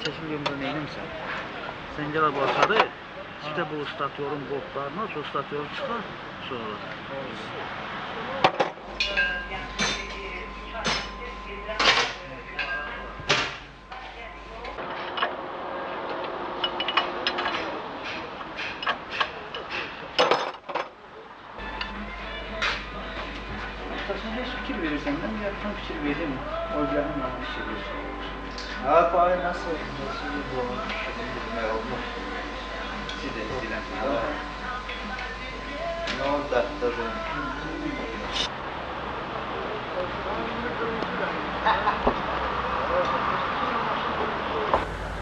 seçim yolunda neyimsən? Sen gel başladı. İşte bu statüyorun botlarına, o statüyor çıkar sonra. Sen hiç fikir verirsen, ben yaptan fikir vereyim mi? Oylarım yanlış veriyorsun. Ha, pay nasıl bu? Ne oldu? Ne oldu tabii.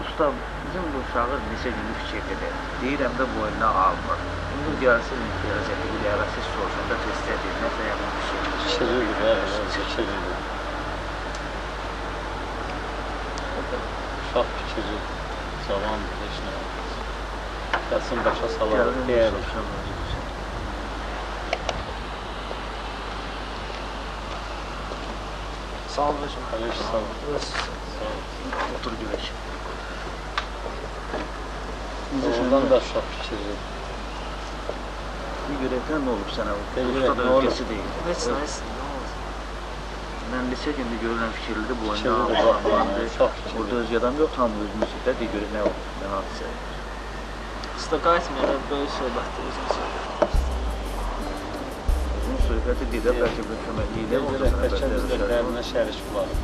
Usta, bizim bu uşağı neçə günlük fikirlidir. Deyirəm də boynuna almır. Bu gəlsin, gələcəkdə bir ərəsiz sorsun da test edir, nəsə yaman bir şey. Çekilir. Uşaq fikri, cavan heç nə olmaz. Gəlsin başa salarıq, deyərik. Sağ olun hocam. Aleyküm sağ olun. Sağ olun. Otur görək. Ondan da uşaq fikri. Bir görəkdən nə olub sənə? Görək, Usta da nə olub? özgəsi deyil. Heç nə, nə oldu? Mən neçə gündür görülən fikirlidir, boynuna Fikirlidir, almır. uşaq fikri. Burada özgə adam yox, tam özümüz də deyir, görək nə olub, nə hadisə. Usta qayıtmayaraq böyük söhbətdir özümüz. Uzun söhbəti deyir də, bəlkə bir köməkliyi də olsa sənə Bəlkə biz də dərinə şərik bularıq.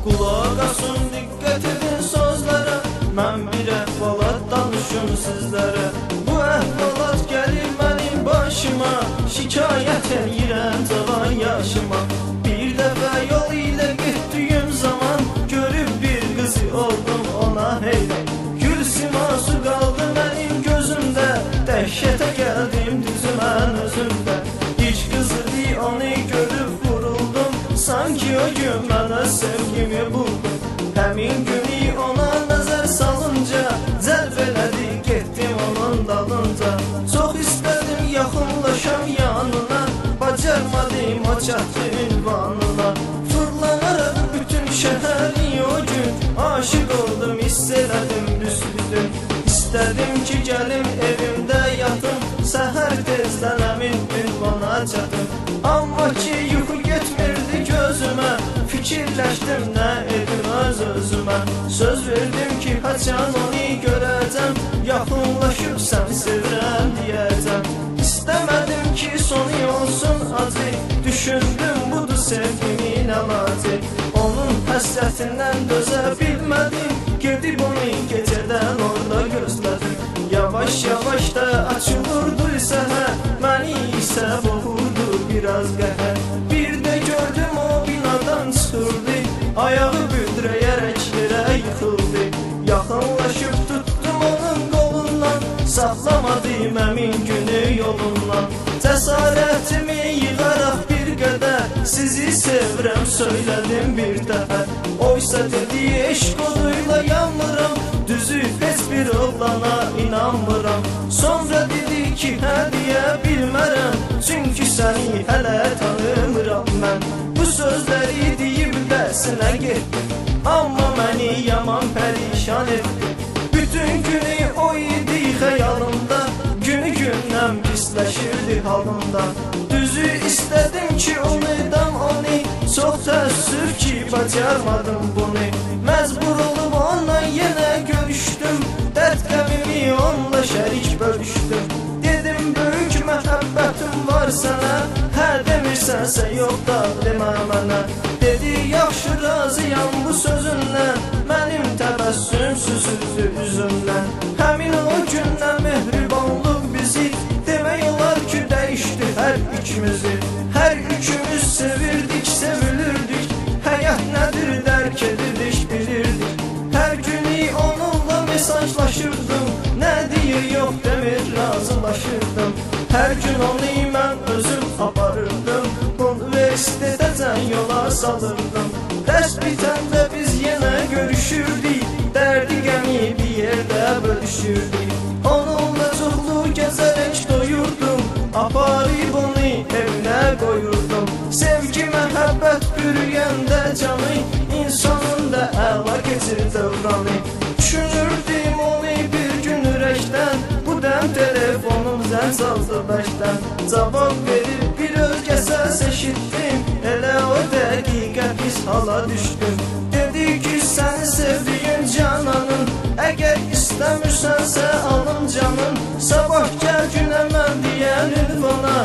Kulaq asın, diqqət edin sözlərə. Mən bir əhvalat danışım sizlərə. Bu əhvalat gəlir mənim başıma. Şikayət edirəm cavan yaşıma. Bir dəfə yol ilə getdiyim zaman görüb bir qızı oldum ona heyran. Gül siması qaldı mənim gözümdə. Dəhşətə gəldim düzümən özümdə. İlk qızıdı onu görüb vuruldum. Sanki o gün mənə sevgimi buldum. Həmin günü ona nəzər salınca cəlb elədi, getdim onun dalınca. Çox istədim yaxınlaşam yanına, bacarmadım o çatdı ünvanına. Fırlanaraq bütün şəhəri o gün aşıq oldum, hiss elədim büsbütün. İstədim ki gəlim evimdə yatım, səhər tezdən əmin ünvana çatım. Amma ki yuxu getmirdi gözümə, fikirləşdim nə edim öz-özümə. Söz verdim ki haçan onu görəcəm, yaxınlaşıb sən sevirəm deyəcəm. İstəmədim ki sonu olsun acı, düşündüm budur sevgimin əlacı. Onun həsrətindən dözə bilmədim, gedib onu gecədən orada gözlədim. Yavaş yavaş da açılırdı səhər, məni isə boğurdu biraz qəhər. Bir də gördüm o binadan çıxırdı, ayağı büdrəyərək yerə yıxıldı. Yaxınlaşıb tutdum onun qolundan, saxlamadım əmin günü yolundan. Cəsarətimi yığaraq bir qədər, sizi sevirəm söylədim bir dəfə. Oysa dedi eşq oduyla yanmıram, düzü heç bir oğlana inanmıram. Sonra dedi ki hədiyə bilmərəm, çünki səni hələ tanımıram mən. Bu sözləri deyib dərsinə getdim, amma məni yaman pərişan etdi. Bütün günü o idi xəyalımda, günü gündən pisləşirdi halımda. Düzü istədim ki unudam onu, çox təəssüf ki bacarmadım bunu. Məcbur olub onunla yenə görüşdüm, dərd qəmimi onunla şərik bölüşdüm. Dedim böyük məhəbbətim var sənə, hər demirsənsə yox da demə mənə. Dedi yaxşı razıyam bu sözündən, mənim təbəssüm süzüldü üzümdən. Həmin o gündən mehribanlıq bizi, demək olar ki dəyişdi hər ikimizi. Hər üçümüz sevirdik, sevilirdik, həyat nədir dərk edirdik, bilirdik. Hər günü onunla mesajlaşırdım, nə deyir yox demir razılaşırdım. Hər gün onu mən özüm aparırdım, universitetəcən yola salırdım. Dərs bitəndə biz yenə görüşürdük, dərdi qəmi bir yerdə bölüşürdük. Onunla çoxlu gəzərək doyurdum, aparıb onu evinə qoyurdum. Sevgi məhəbbət bürüyəndə canı, insanın da əla keçir dövranı. Düşünürdüm onu bir gün ürəkdən, bu dəm telefonum zəng saldı bəkdən. Cavab verib bir özgə səs eşitdim, elə o dəqiqə pis hala düşdüm. Dedi ki səni sevdiyin cananın, əgər istəmirsənsə alın canın. Sabah gəl günə mən deyən ünvana,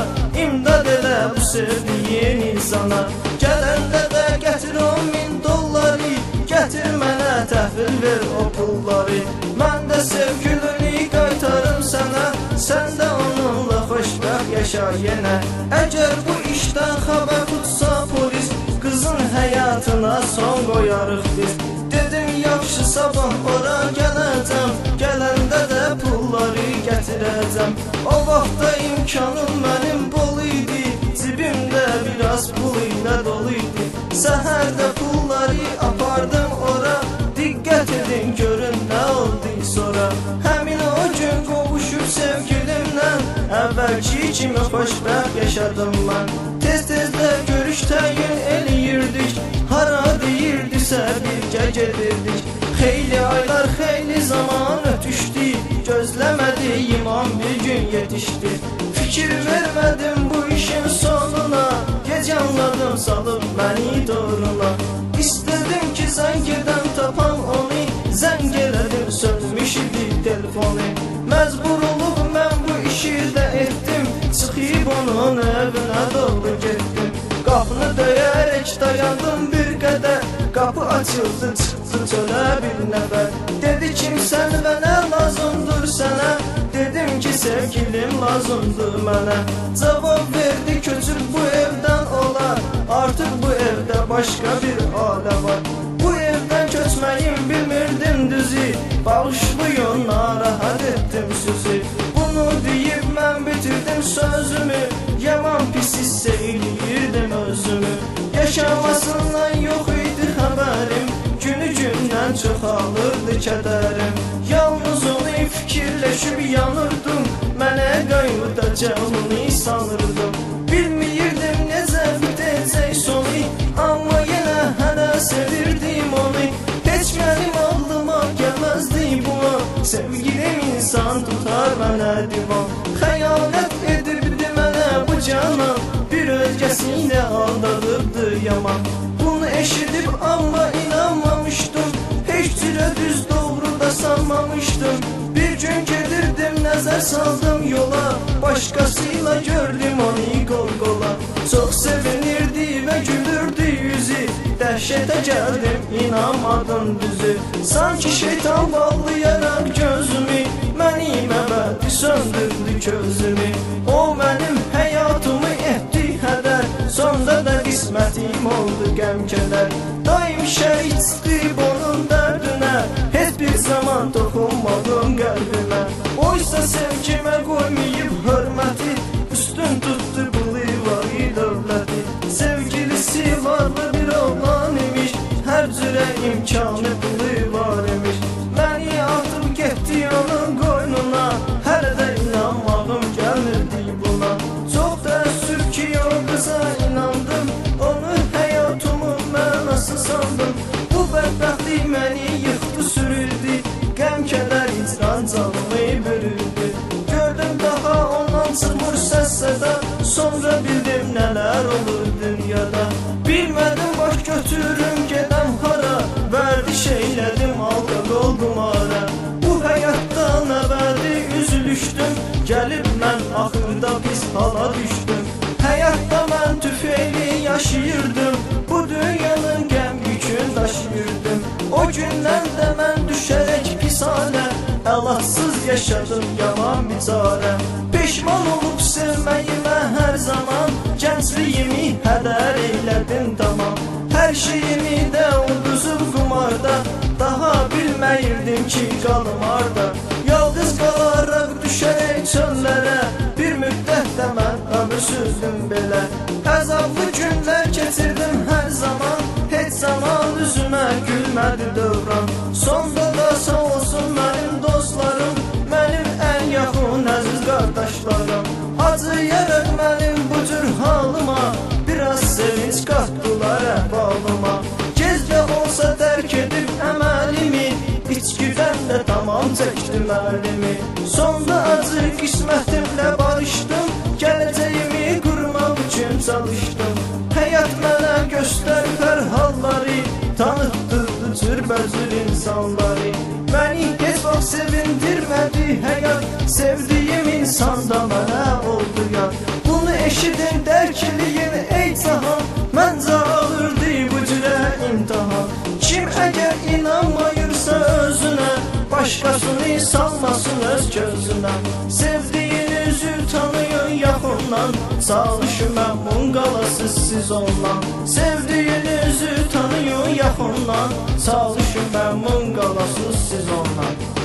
imdad elə bu sevdiyin insana. Gələndə də gətir 10.000 dolları, gətir mənə təhvil ver o pulları. Mən də sevgilini qaytarım sənə, sən də onunla xoşbəxt yaşa yenə. Əgər bu işdən xəbər tutsa polis, qızın həyatına son qoyarıq biz. Dedim yaxşı sabah ora gələcəm, gələndə də pulları gətirəcəm. O vaxtda imkanım mənim bol idi, cibimdə biraz pul ilə dolu idi. Səhərdə pulları apardım ora, diqqət edin görün nə oldu sonra. Həmin o gün qovuşub sevgilimlə, əvvəlki kimi xoşbəxt yaşadım mən. Tez-tez də görüş təyin eləyirdik, hara deyirdisə birgə gedirdik. Xeyli aylar, xeyli zaman ötüşdü, gözləmədiyim an bir gün yetişdi. Fikir vermədim bu işin sonuna, gec anladım salıb məni doğruna. İstədim ki zəng edən tapan onu, zəng elədim sönmüş idi telefonu. Məcbur olub mən bu işi də etdim, çıxıb onun evinə doğru getdim. Qapını döyərək dayandım bir qədər, qapı açıldı çıxdı çölə bir nəfər. Dedi kimsən və nə lazımdır sənə, dedim ki sevgilim lazımdır mənə. Cavab verdi köçür bu evdən olar, artıq bu evdə başqa bir ailə var. Bu evdən köçməyim bilmirdim düzü, bağışlayın narahat etdim sizi. Bunu deyib mən bitirdim sözümü, yaman pis hiss eləyirdim özümü. Yaşamasından yox idi xəbərim, günü gündən çoxalırdı kədərim. Yalnız onu fikirləşib yanırdım, mənə qayıdacağını sanırdım. Bilmirdim necə bitəcək sonu, amma yenə hələ sevirdim onu. Heç mənim ağlıma gəlməzdi buna, sevgilim insan tutar mənə divan. Xəyanət edirdi mənə bu canan, bir özgəsiyle aldadıbdı yaman. Bunu eşidib amma inanmamışdım, heç cürə düz doğru da sanmamışdım. Bir gün gedirdim nəzər saldım yola, başqasıyla gördüm onu qol-qola. Çox sevinirdi və gülürdü yüzü, dəhşətə gəldim inanmadım düzü. Sanki şeytan bağlayaraq gözümü, mənim əbədi söndürdü közümü. O mənim həyatımı etdi hədər, sonda da qismətim oldu qəm-kədər. Daim şəhid çıxıb onun dərdinə, heç bir zaman toxunmadım qəlbimə. Oysa sevgimə qoymayıb hörməti, üstün tutdu bu livahi dövləti. Sevgilisi varlı bir oğlan imiş, hər cürə imkanı pulu var imiş. Məni atıb getdi onun qoynuna, hələ də inanmağım gəlmirdi buna. Çox təəssüf ki o qıza inandım, onu həyatımın mənası sandım. Bu bədbəxtlik məni yıxdı sürüldü, qəm-kədər icran canımı bürüldü. Gördüm daha ondan çıxmır səs-səda, sonra bildim nələr olur dünyada. Bilmədim baş götürüm gedəm hara, vərdiş eylədim alqaq oldum ara. Bu həyatda nəbədi üzülüşdüm, gəlib mən axırda pis hala düşdüm. Həyatda mən tüfeyli yaşayırdım, bu dünyanın qəm yükün daşıyırdım. O gündən də mən düşərək pis halə, əlatsız yaşadım yaman bicarə. Peşman olub sevməyimə hər zaman, gəncliyimi hədər eylədim tamam. Hər şeyimi də uduzub qumarda, daha bilməyirdim ki qalım arda. Yalqız qalaraq düşərək çöllərə, bir müddət də mən ömür süzdüm belə. Əzablı günlər keçirdim hər zaman, heç zaman üzümə gülmədi dövran. Sonda da sağ olsun mənim dostlarım, mənim ən yaxın əziz qardaşlarım. Acıyaraq mənim bu cür halıma, biraz sevinç qatdılar əhvalıma. Gecə olsa tərk edib zaman çəkdim əlimi. Sonda acı qismətimlə barışdım, gələcəyimi qurmaq üçün çalışdım. Həyat mənə göstərib hər halları, tanıtdırdı cürbəcür insanları. Məni heç vaxt sevindirmədi həyat, sevdiyim insan da mənə oldu yad. Bunu eşidin, dərk eləyin ey cahan, məncə alırdı bu cürə imtihan. Kim əgər inanmayırsa özünə, başqasını salmasın öz gözünə. Sevdiyinizi tanıyın yaxından, çalışın məmnun qalasız siz ondan. Sevdiyinizi tanıyın yaxından, çalışın məmnun qalasız siz ondan.